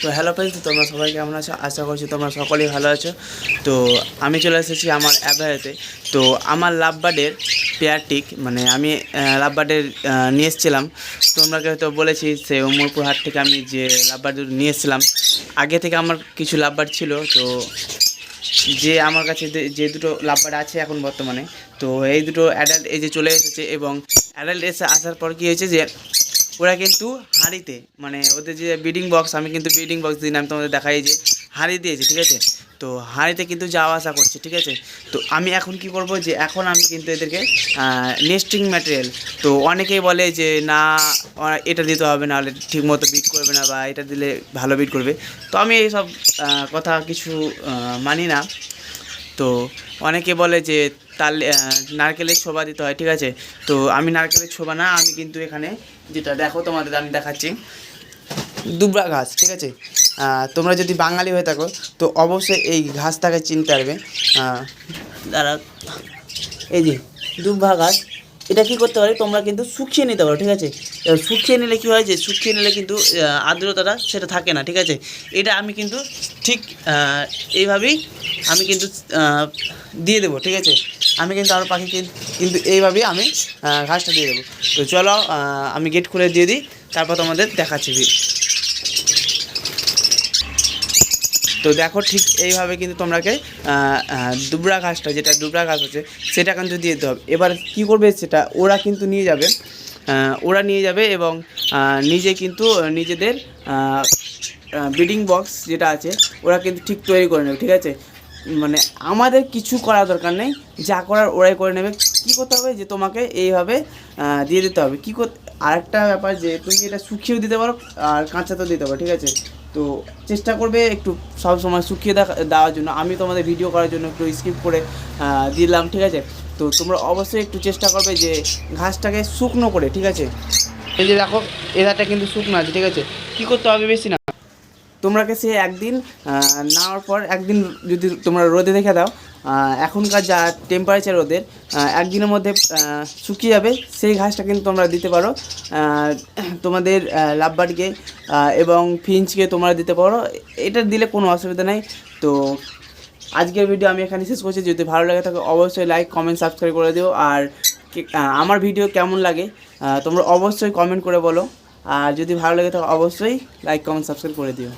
তো hello friends, তোমরা সবাই কেমন আছো? আশা করছি তোমরা সকলেই ভালো আছো। তো আমি চলে এসেছি আমার অ্যাভারেতে। তো আমার লাভবার্ডের পেয়ারটিক মানে আমি লাভবার্ডের নিয়ে এসেছিলাম। তোমরাকে হয়তো বলেছি সে উমরপুর হাট থেকে আমি যে লাভবার্ড নিয়ে এসেছিলাম। আগে থেকে আমার কিছু লাভবার্ড ছিল, তো যে আমার কাছে যে দুটো লাভবার্ড আছে এখন বর্তমানে, তো এই দুটো অ্যাডাল্ট এজে চলে এসেছে। এবং অ্যাডাল্ট এসে আসার পর কী হয়েছে যে ওরা কিন্তু হাঁড়িতে মানে ওদের যে ব্রিডিং বক্স, আমি কিন্তু ব্রিডিং বক্স দিন আমি তোমাদের দেখাই যে হাঁড়ি দিয়েছে, ঠিক আছে। তো হাঁড়িতে কিন্তু যাওয়া আসা করছে, ঠিক আছে। তো আমি এখন কি করব যে এখন আমি কিন্তু এদেরকে নেস্টিং ম্যাটেরিয়াল, তো অনেকেই বলে যে না এটা দিতে হবে, নাহলে ঠিকমতো বিট করবে না, বা এটা দিলে ভালো বিট করবে। তো আমি এইসব কথা কিছু মানি না। তো অনেকে বলে যে তাল নারকেলের ছোবা দিতে হয়, ঠিক আছে। তো আমি নারকেলের ছোবা না, আমি কিন্তু এখানে যেটা দেখো তোমাদের আমি দেখাচ্ছি দুবরা ঘাস, ঠিক আছে। তোমরা যদি বাঙালি হয়ে থাকো তো অবশ্যই এই ঘাসটাকে চিনতে পারবে। দাঁড়া, এই যে দুবরা ঘাস, এটা কী করতে পারে তোমরা কিন্তু শুকিয়ে নিতে পারো, ঠিক আছে। এবার শুকিয়ে নিলে কী হয় যে শুকিয়ে নিলে কিন্তু আর্দ্রতাটা সেটা থাকে না, ঠিক আছে। এটা আমি কিন্তু ঠিক এইভাবেই আমি কিন্তু দিয়ে দেবো, ঠিক আছে। আমি কিন্তু আমার পাখি কিন্তু এইভাবেই আমি ঘাসটা দিয়ে দেবো। তো চলো আমি গেট খুলে দিয়ে দিই, তারপর তোমাদের দেখাচ্ছি। তো দেখো ঠিক এইভাবে কিন্তু তোমাকে দুবরা ঘাসটা, যেটা দুবরা ঘাস আছে সেটা কিন্তু দিয়ে দিতে হবে। এবার কী করবে সেটা ওরা কিন্তু নিয়ে যাবে এবং নিজে কিন্তু নিজেদের ব্রিডিং বক্স যেটা আছে ওরা কিন্তু ঠিক তৈরি করে নেবে, ঠিক আছে। মানে আমাদের কিছু করার দরকার নেই, যা করার ওরাই করে নেবে। কী করতে হবে যে তোমাকে এইভাবে দিয়ে দিতে হবে। আরেকটা ব্যাপার যে তুমি এটা শুকিয়েও দিতে পারো আর কাঁচাতেও দিতে পারো, ঠিক আছে। তো চেষ্টা করবে একটু সব সময় শুকিয়ে দেওয়ার জন্য। আমি তোমাদের ভিডিও করার জন্য একটু স্কিপ করে দিলাম, ঠিক আছে। তো তোমরা অবশ্যই একটু চেষ্টা করবে যে ঘাসটাকে শুকনো করে, ঠিক আছে। এই যে দেখো এদারটা কিন্তু শুকনো আছে, ঠিক আছে। কী করতে হবে বেশি না, তোমরাকে সে একদিন নেওয়ার পর একদিন যদি তোমরা রোদে রেখে দাও, এখনকার যা টেম্পারেচার ওদের একদিনের মধ্যে শুকিয়ে যাবে। সেই ঘাসটা কিন্তু তোমরা দিতে পারো তোমাদের লাভবার্ডকে এবং ফিঞ্চকে তোমরা দিতে পারো। এটা দিলে কোনো অসুবিধা নেই। তো আজকের ভিডিও আমি এখানে শেষ করছি। যদি ভালো লাগে থাকে অবশ্যই লাইক কমেন্ট সাবস্ক্রাইব করে দিও। আর আমার ভিডিও কেমন লাগে তোমরা অবশ্যই কমেন্ট করে বলো। আর যদি ভালো লাগে থাকে অবশ্যই লাইক কমেন্ট সাবস্ক্রাইব করে দিও।